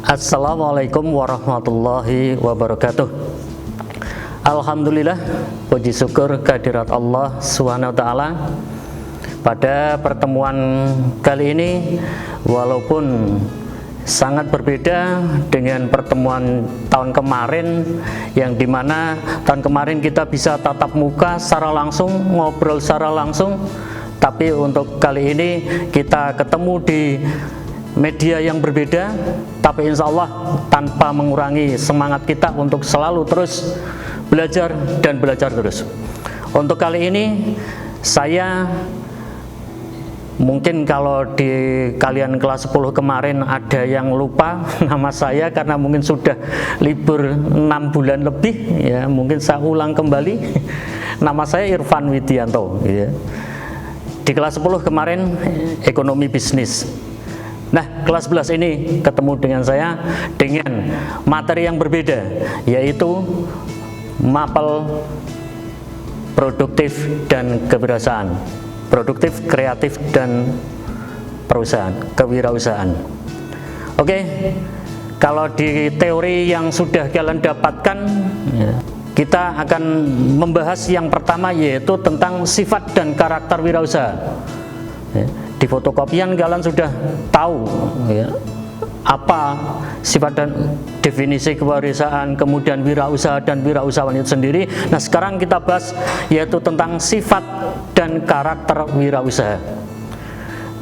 Assalamualaikum warahmatullahi wabarakatuh. Alhamdulillah, puji syukur kehadirat Allah SWT. Pada pertemuan kali ini, walaupun sangat berbeda dengan pertemuan tahun kemarin, yang dimana tahun kemarin kita bisa tatap muka secara langsung, ngobrol secara langsung, tapi untuk kali ini kita ketemu di media yang berbeda, tapi insya Allah tanpa mengurangi semangat kita untuk selalu terus belajar dan belajar terus. Untuk kali ini saya mungkin kalau di kalian kelas 10 kemarin ada yang lupa nama saya karena mungkin sudah libur 6 bulan lebih ya, mungkin saya ulang kembali. Nama saya Irfan Widianto ya. Di kelas 10 kemarin ekonomi bisnis. Nah, kelas 11 ini ketemu dengan saya dengan materi yang berbeda, yaitu mapel produktif dan kewirausahaan. Produktif, kreatif, dan kewirausahaan. Oke, kalau di teori yang sudah kalian dapatkan, kita akan membahas yang pertama, yaitu tentang sifat dan karakter wirausaha. Di fotokopian kalian sudah tahu ya, apa sifat dan definisi kewirausahaan, kemudian wirausaha dan wirausahawan itu sendiri. Nah, sekarang kita bahas yaitu tentang sifat dan karakter wirausaha.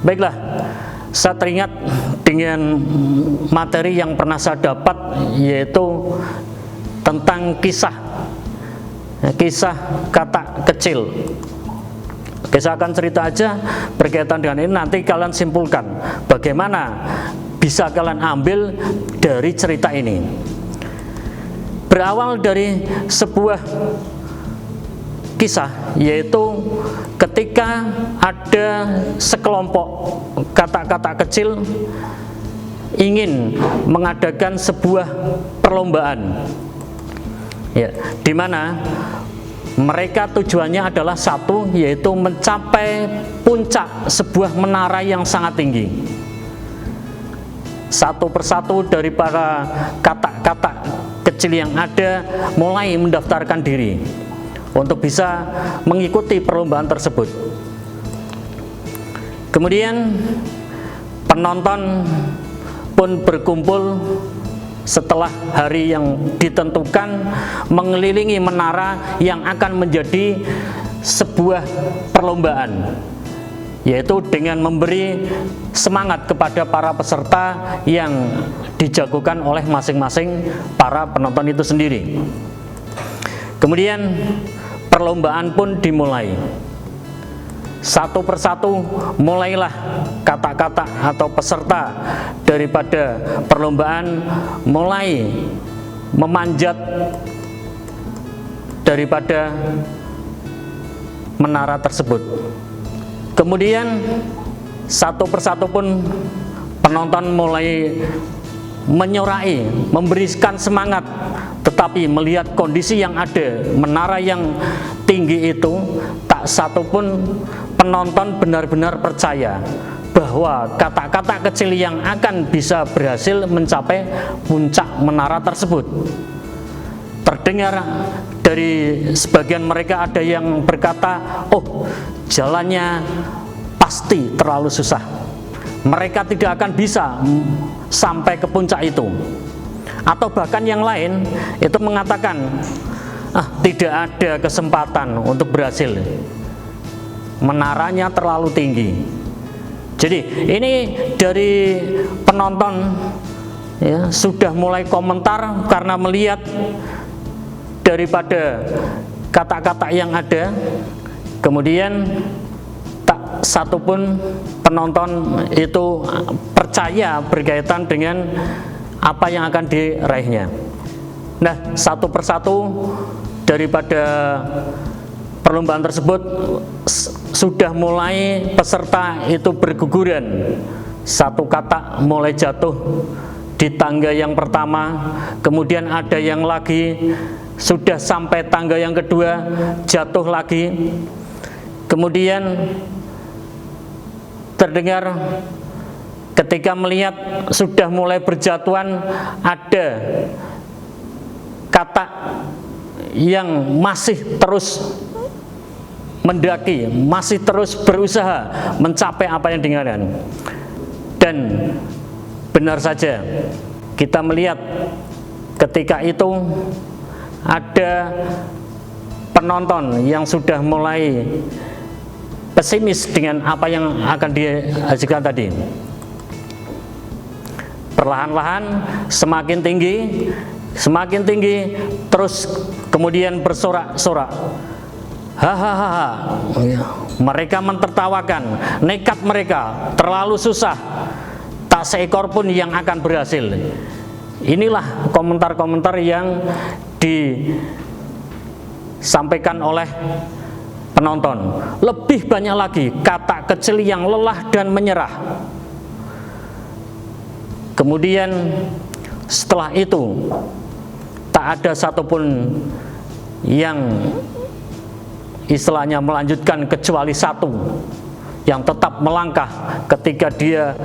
Baiklah, saya teringat dengan materi yang pernah saya dapat, yaitu tentang kisah kata kecil. Oke, saya akan cerita aja berkaitan dengan ini, nanti kalian simpulkan bagaimana bisa kalian ambil dari cerita ini. Berawal dari sebuah kisah, yaitu ketika ada sekelompok kata-kata kecil ingin mengadakan sebuah perlombaan ya, di mana mereka tujuannya adalah satu, yaitu mencapai puncak sebuah menara yang sangat tinggi. Satu persatu dari para kata-kata kecil yang ada mulai mendaftarkan diri untuk bisa mengikuti perlombaan tersebut. Kemudian penonton pun berkumpul setelah hari yang ditentukan mengelilingi menara yang akan menjadi sebuah perlombaan, yaitu dengan memberi semangat kepada para peserta yang dijagokan oleh masing-masing para penonton itu sendiri. Kemudian perlombaan pun dimulai. Satu persatu mulailah kata-kata atau peserta daripada perlombaan mulai memanjat daripada menara tersebut. Kemudian satu persatu pun penonton mulai menyorai, memberikan semangat, tetapi melihat kondisi yang ada, menara yang tinggi itu, tak satu pun penonton benar-benar percaya bahwa kata-kata kecil yang akan bisa berhasil mencapai puncak menara tersebut. Terdengar dari sebagian mereka ada yang berkata, "Oh, jalannya pasti terlalu susah. Mereka tidak akan bisa sampai ke puncak itu." Atau bahkan yang lain itu mengatakan, tidak ada kesempatan untuk berhasil. Menaranya terlalu tinggi. Jadi ini dari penonton ya, sudah mulai komentar karena melihat daripada kata-kata yang ada. Kemudian tak satu pun penonton itu percaya berkaitan dengan apa yang akan diraihnya. Nah, satu persatu daripada perlombaan tersebut sudah mulai peserta itu berguguran. Satu kata mulai jatuh di tangga yang pertama, kemudian ada yang lagi sudah sampai tangga yang kedua jatuh lagi. Kemudian terdengar ketika ketika melihat sudah mulai berjatuhan, ada kata yang masih terus mendaki, masih terus berusaha mencapai apa yang diinginkan. Dan benar saja, kita melihat ketika itu ada penonton yang sudah mulai pesimis dengan apa yang akan dihasilkan tadi. Perlahan-lahan semakin tinggi, terus kemudian bersorak-sorak. Hahaha, mereka mentertawakan, nekat mereka, terlalu susah, tak seekor pun yang akan berhasil. Inilah komentar-komentar yang disampaikan oleh penonton. Lebih banyak lagi kata kecil yang lelah dan menyerah. Kemudian setelah itu tak ada satupun yang istilahnya melanjutkan kecuali satu yang tetap melangkah ketika dia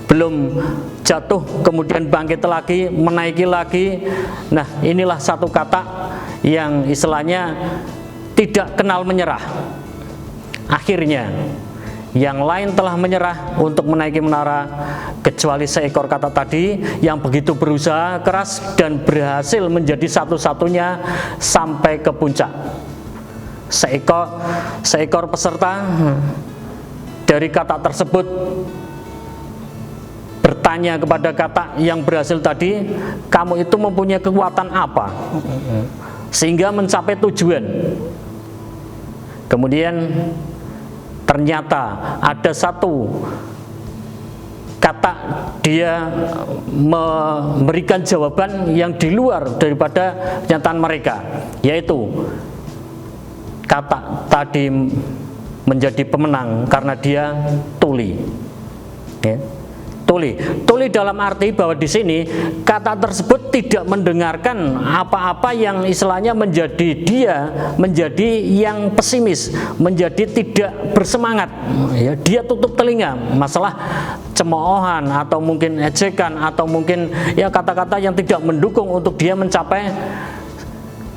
belum jatuh, kemudian bangkit lagi, menaiki lagi. Nah, inilah satu kata yang istilahnya tidak kenal menyerah. Akhirnya yang lain telah menyerah untuk menaiki menara, kecuali seekor kata tadi yang begitu berusaha keras dan berhasil menjadi satu-satunya sampai ke puncak. Seekor peserta dari kata tersebut bertanya kepada kata yang berhasil tadi, kamu itu mempunyai kekuatan apa sehingga mencapai tujuan? Kemudian ternyata ada satu kata, dia memberikan jawaban yang di luar daripada kenyataan mereka, yaitu kata tadi menjadi pemenang karena dia tuli. Ya. Tuli dalam arti bahwa di sini kata tersebut tidak mendengarkan apa-apa yang istilahnya menjadi yang pesimis, menjadi tidak bersemangat. Ya, dia tutup telinga masalah cemoohan atau mungkin ejekan atau mungkin ya kata-kata yang tidak mendukung untuk dia mencapai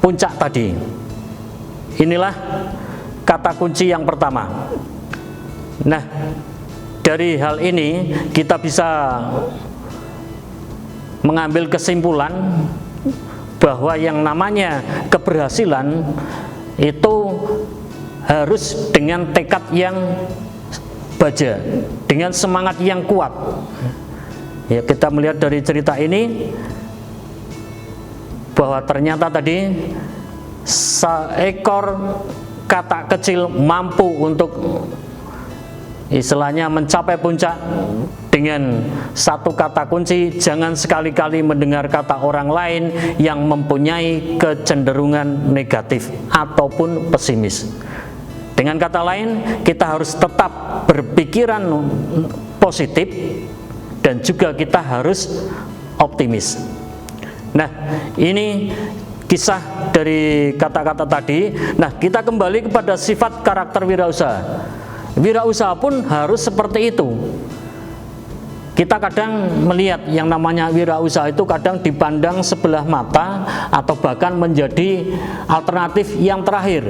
puncak tadi. Inilah kata kunci yang pertama. Nah, dari hal ini kita bisa mengambil kesimpulan bahwa yang namanya keberhasilan itu harus dengan tekad yang baja, dengan semangat yang kuat. Ya, kita melihat dari cerita ini bahwa ternyata tadi seekor kata kecil mampu untuk istilahnya mencapai puncak dengan satu kata kunci. Jangan sekali-kali mendengar kata orang lain yang mempunyai kecenderungan negatif ataupun pesimis. Dengan kata lain, kita harus tetap berpikiran positif dan juga kita harus optimis. Nah, ini kisah dari kata-kata tadi. Nah, kita kembali kepada sifat karakter wirausaha. Wirausaha pun harus seperti itu. Kita kadang melihat yang namanya wirausaha itu kadang dipandang sebelah mata atau bahkan menjadi alternatif yang terakhir.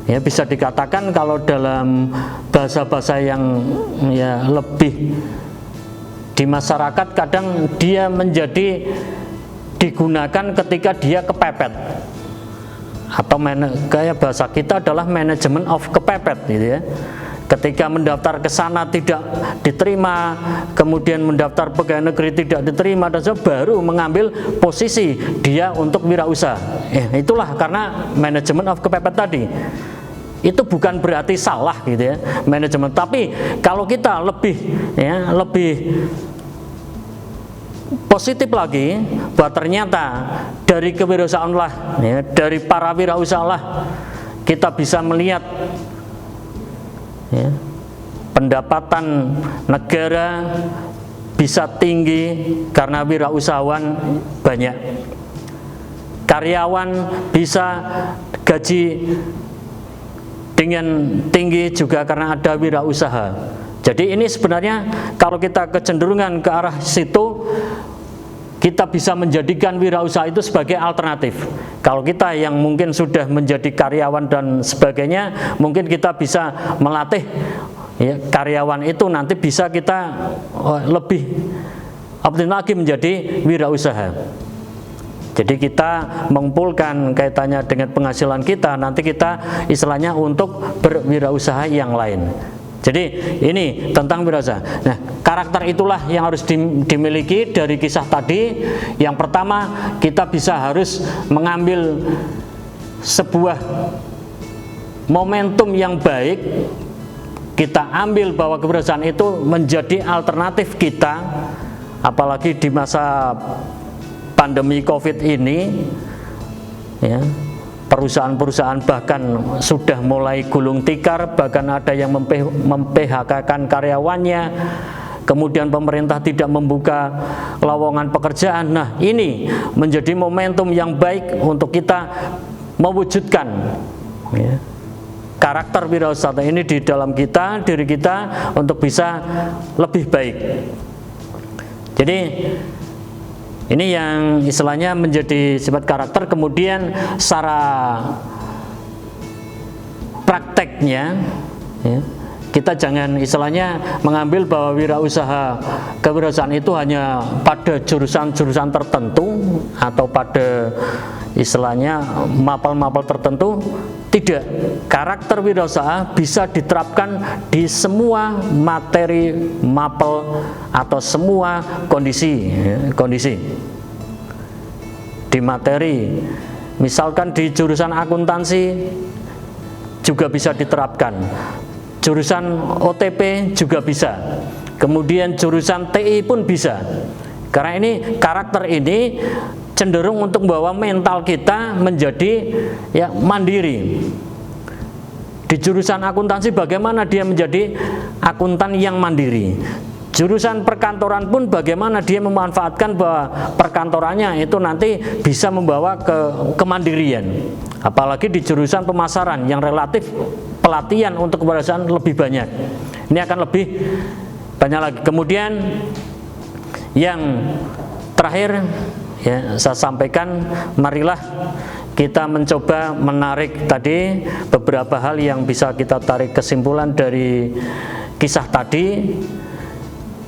Ya, bisa dikatakan kalau dalam bahasa-bahasa yang ya lebih di masyarakat kadang dia menjadi digunakan ketika dia kepepet, atau kayak bahasa kita adalah manajemen of kepepet gitu ya. Ketika mendaftar ke sana tidak diterima, kemudian mendaftar pegawai negeri tidak diterima, dan baru mengambil posisi dia untuk wirausaha. Itulah karena manajemen of kepepet tadi. Itu bukan berarti salah gitu ya manajemen, tapi kalau kita lebih positif lagi, bahwa ternyata dari kewirausahaan lah, ya, dari para wirausaha lah, kita bisa melihat ya, pendapatan negara bisa tinggi karena wirausahawan banyak, karyawan bisa gaji dengan tinggi juga karena ada wirausaha. Jadi ini sebenarnya kalau kita kecenderungan ke arah situ, kita bisa menjadikan wirausaha itu sebagai alternatif. Kalau kita yang mungkin sudah menjadi karyawan dan sebagainya, mungkin kita bisa melatih ya, karyawan itu nanti bisa kita lebih optimal lagi menjadi wirausaha. Jadi kita mengumpulkan kaitannya dengan penghasilan kita, nanti kita istilahnya untuk berwirausaha yang lain. Jadi ini tentang wirausaha. Nah, karakter itulah yang harus dimiliki dari kisah tadi. Yang pertama, kita harus mengambil sebuah momentum yang baik. Kita ambil bahwa kewirausahaan itu menjadi alternatif kita, apalagi di masa pandemi COVID ini, ya, perusahaan-perusahaan bahkan sudah mulai gulung tikar, bahkan ada yang mem-PHK-kan karyawannya, kemudian pemerintah tidak membuka lowongan pekerjaan. Nah, ini menjadi momentum yang baik untuk kita mewujudkan ya, karakter wirausaha ini di dalam kita, diri kita untuk bisa lebih baik. Jadi ini yang istilahnya menjadi sifat karakter. Kemudian secara prakteknya ya, kita jangan istilahnya mengambil bahwa kewirausahaan itu hanya pada jurusan-jurusan tertentu atau pada istilahnya mapel-mapel tertentu. Tidak, karakter wirausaha bisa diterapkan di semua materi mapel atau semua kondisi. Di materi, misalkan di jurusan akuntansi juga bisa diterapkan, jurusan OTP juga bisa, kemudian jurusan TI pun bisa. Karena ini karakter ini cenderung untuk membawa mental kita menjadi ya mandiri. Di jurusan akuntansi bagaimana dia menjadi akuntan yang mandiri. Jurusan perkantoran pun bagaimana dia memanfaatkan bahwa perkantorannya itu nanti bisa membawa ke kemandirian. Apalagi di jurusan pemasaran yang relatif pelatihan untuk kewirausahaan lebih banyak. Ini akan lebih banyak lagi. Kemudian yang terakhir ya, saya sampaikan, marilah kita mencoba menarik tadi beberapa hal yang bisa kita tarik kesimpulan dari kisah tadi.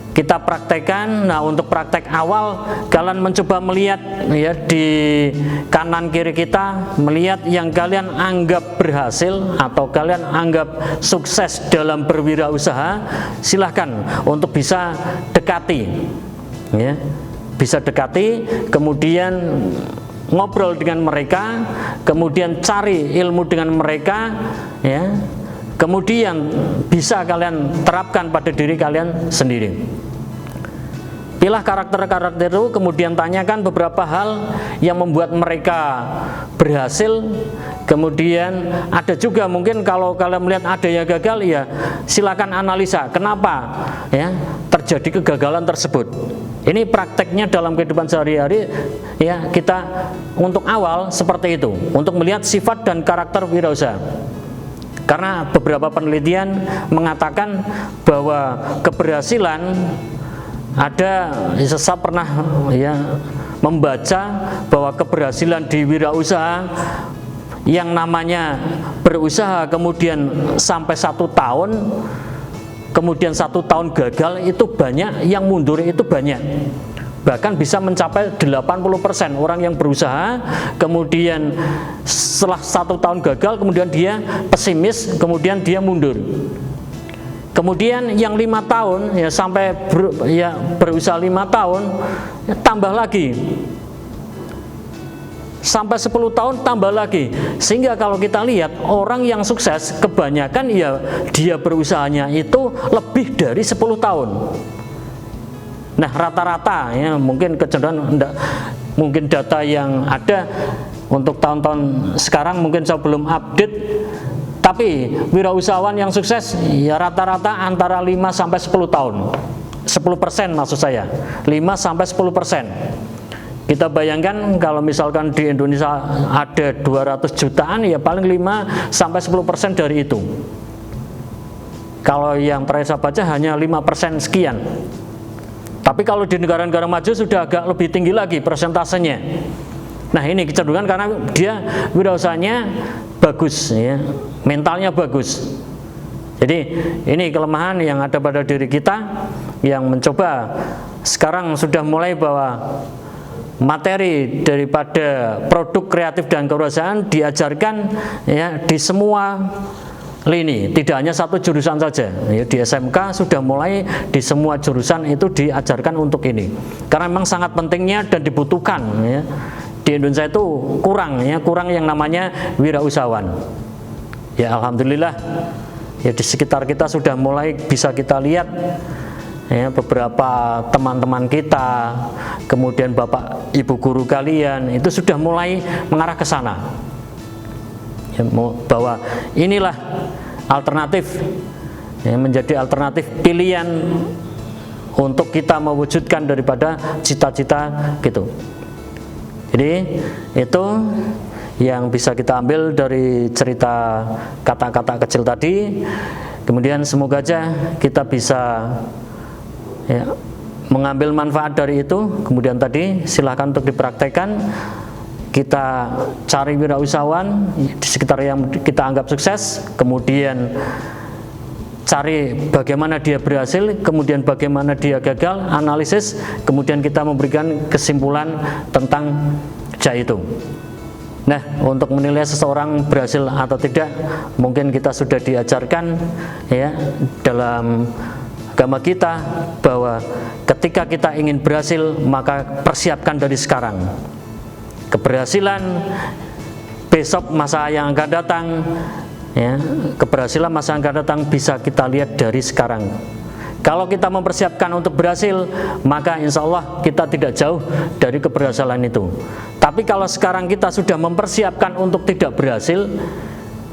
Kita praktekkan. Nah, untuk praktek awal kalian mencoba melihat ya di kanan kiri kita, melihat yang kalian anggap berhasil atau kalian anggap sukses dalam berwirausaha, silahkan untuk bisa dekati ya. Bisa dekati, kemudian ngobrol dengan mereka, kemudian cari ilmu dengan mereka ya. Kemudian bisa kalian terapkan pada diri kalian sendiri. Pilih karakter-karakter itu, kemudian tanyakan beberapa hal yang membuat mereka berhasil. Kemudian ada juga mungkin kalau kalian melihat ada yang gagal, ya silakan analisa kenapa ya terjadi kegagalan tersebut. Ini prakteknya dalam kehidupan sehari-hari ya, kita untuk awal seperti itu, untuk melihat sifat dan karakter wirausaha. Karena beberapa penelitian mengatakan bahwa keberhasilan ada, saya pernah ya membaca bahwa keberhasilan di wirausaha yang namanya berusaha kemudian sampai 1 tahun, kemudian 1 tahun gagal, itu banyak, yang mundur itu banyak. Bahkan bisa mencapai 80% orang yang berusaha, kemudian setelah 1 tahun gagal, kemudian dia pesimis, kemudian dia mundur. Kemudian yang 5 tahun ya sampai berusaha 5 tahun ya, tambah lagi. Sampai 10 tahun tambah lagi. Sehingga kalau kita lihat orang yang sukses kebanyakan ya dia berusahanya itu lebih dari 10 tahun. Nah, rata-rata ya mungkin kecenderungan mungkin data yang ada untuk tahun-tahun sekarang mungkin saya belum update. Tapi wirausahawan yang sukses ya rata-rata antara 5 sampai 10 tahun. 10% maksud saya. 5 sampai 10%. Kita bayangkan kalau misalkan di Indonesia ada 200 jutaan ya paling 5 sampai 10% dari itu. Kalau yang terakhir saya baca hanya 5% sekian. Tapi kalau di negara-negara maju sudah agak lebih tinggi lagi persentasenya. Nah, ini kecenderungan karena dia wirausahanya bagus, ya, mentalnya bagus. Jadi ini kelemahan yang ada pada diri kita yang mencoba sekarang sudah mulai bahwa materi daripada produk kreatif dan kewirausahaan diajarkan ya di semua lini, tidak hanya satu jurusan saja. Ya, di SMK sudah mulai di semua jurusan itu diajarkan untuk ini, karena memang sangat pentingnya dan dibutuhkan. Ya. Di Indonesia itu kurang yang namanya wirausahawan. Ya, alhamdulillah. Ya, di sekitar kita sudah mulai bisa kita lihat ya, beberapa teman-teman kita, kemudian bapak ibu guru kalian itu sudah mulai mengarah ke sana ya, bahwa inilah alternatif ya, menjadi alternatif pilihan untuk kita mewujudkan daripada cita-cita gitu. Jadi itu yang bisa kita ambil dari cerita kata-kata kecil tadi. Kemudian semoga aja kita bisa ya, mengambil manfaat dari itu. Kemudian tadi silahkan untuk dipraktekkan. Kita cari wirausahawan di sekitar yang kita anggap sukses, kemudian cari bagaimana dia berhasil, kemudian bagaimana dia gagal, analisis, kemudian kita memberikan kesimpulan tentang itu. Nah, untuk menilai seseorang berhasil atau tidak, mungkin kita sudah diajarkan ya dalam agama kita bahwa ketika kita ingin berhasil, maka persiapkan dari sekarang. Keberhasilan besok masa yang akan datang ya, keberhasilan masa yang akan datang bisa kita lihat dari sekarang. Kalau kita mempersiapkan untuk berhasil, maka insya Allah kita tidak jauh dari keberhasilan itu. Tapi kalau sekarang kita sudah mempersiapkan untuk tidak berhasil,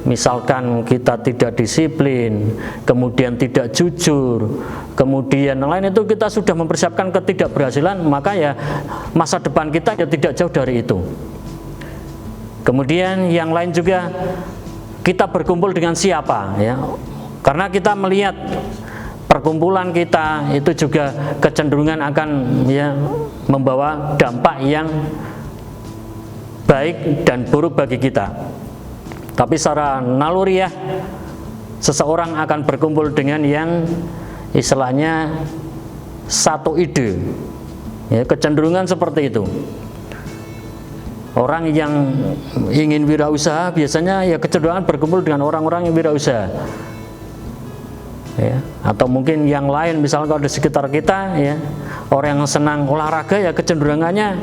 misalkan kita tidak disiplin, kemudian tidak jujur, kemudian lain itu kita sudah mempersiapkan ketidakberhasilan, maka ya masa depan kita ya tidak jauh dari itu. Kemudian yang lain juga, kita berkumpul dengan siapa ya, karena kita melihat perkumpulan kita itu juga kecenderungan akan ya membawa dampak yang baik dan buruk bagi kita. Tapi secara naluriah seseorang akan berkumpul dengan yang istilahnya satu ide ya, kecenderungan seperti itu. Orang yang ingin wirausaha biasanya ya kecenderungan berkumpul dengan orang-orang yang wirausaha ya, atau mungkin yang lain, misalnya kalau di sekitar kita ya orang yang senang olahraga ya kecenderungannya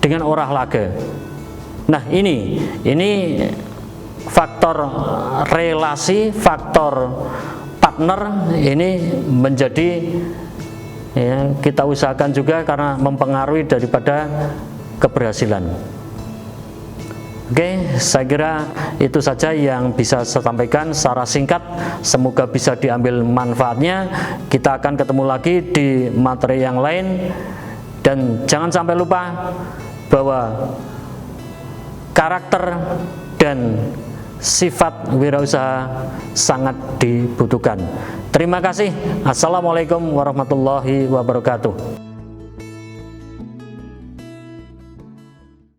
dengan olahraga. Nah ini faktor relasi, faktor partner ini menjadi ya, kita usahakan juga karena mempengaruhi daripada keberhasilan. Oke, saya kira itu saja yang bisa saya sampaikan secara singkat. Semoga bisa diambil manfaatnya. Kita akan ketemu lagi di materi yang lain. Dan jangan sampai lupa bahwa karakter dan sifat wirausaha sangat dibutuhkan. Terima kasih. Assalamualaikum warahmatullahi wabarakatuh.